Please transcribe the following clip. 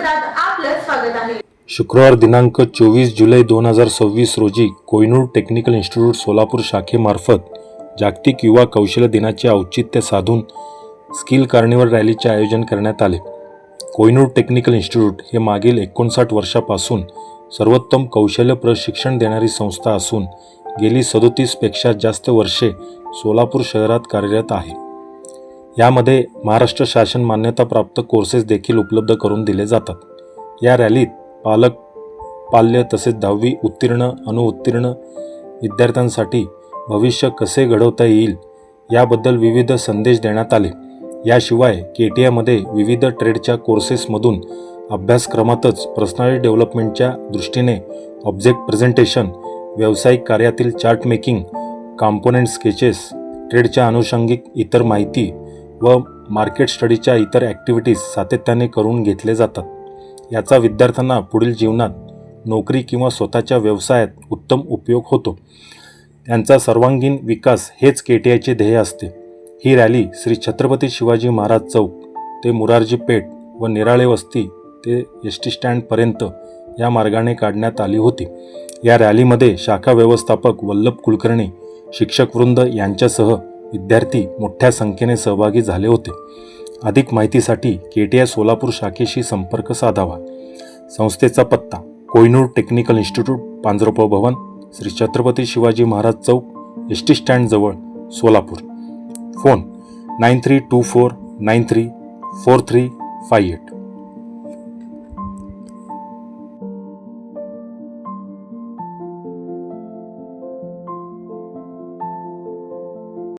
वृत्तपत्रात आपलं स्वागत आहे। शुक्रवार दिनांक 24 जुलै 2026 रोजी कोहिनूर टेक्निकल इन्स्टिट्यूट सोलापूर शाखेमार्फत जागतिक युवा कौशल्य दिनाचे औचित्य साधून स्किल कार्निवल रॅलीचे आयोजन करण्यात आले। कोहिनूर टेक्निकल इन्स्टिट्यूट हे मागील 59 वर्षापासून सर्वोत्तम कौशल्य प्रशिक्षण देणारी संस्था असून गेली 37 पेक्षा जास्त वर्षे सोलापूर शहरात कार्यरत आहे। यामध्ये महाराष्ट्र शासन मान्यताप्राप्त कोर्सेस देखील उपलब्ध करून दिले जातात। या रॅलीत पालक, पाल्य तसेच 10वी उत्तीर्ण, अनुत्तीर्ण विद्यार्थ्यांसाठी भविष्य कसे घडवता येईल याबद्दल विविध संदेश देण्यात आले। याशिवाय केटीआयमध्ये विविध ट्रेडच्या कोर्सेसमधून अभ्यासक्रमातच पर्सनॅलिटी डेव्हलपमेंटच्या दृष्टीने ऑब्जेक्ट प्रेझेंटेशन, व्यावसायिक कार्यातील चार्ट मेकिंग, कॉम्पोनंट स्केचेस, ट्रेडच्या अनुषंगिक इतर माहिती व मार्केट स्टडीच्या इतर ॲक्टिव्हिटीज सातत्याने करून घेतले जातात। याचा विद्यार्थ्यांना पुढील जीवनात नोकरी किंवा स्वतःच्या व्यवसायात उत्तम उपयोग होतो। त्यांचा सर्वांगीण विकास हेच केटीआयचे ध्येय असते। ही रॅली श्री छत्रपती शिवाजी महाराज चौक ते मुरारजी पेठ व निराळे वस्ती ते एसटी स्टँडपर्यंत या मार्गाने काढण्यात आली होती। या रॅलीमध्ये शाखा व्यवस्थापक वल्लभ कुलकर्णी, शिक्षकवृंद यांच्यासह विद्यार्थी मोठ्या संख्येने सहभागी झाले होते। अधिक माहितीसाठी केटीआय सोलापूर शाखेशी संपर्क साधावा। संस्थेचा पत्ता कोहिनूर टेक्निकल इन्स्टिट्यूट, पांजरोपा भवन, श्री छत्रपती शिवाजी महाराज चौक, एसटी स्टँड जवळ, सोलापूर। फोन 9324934358।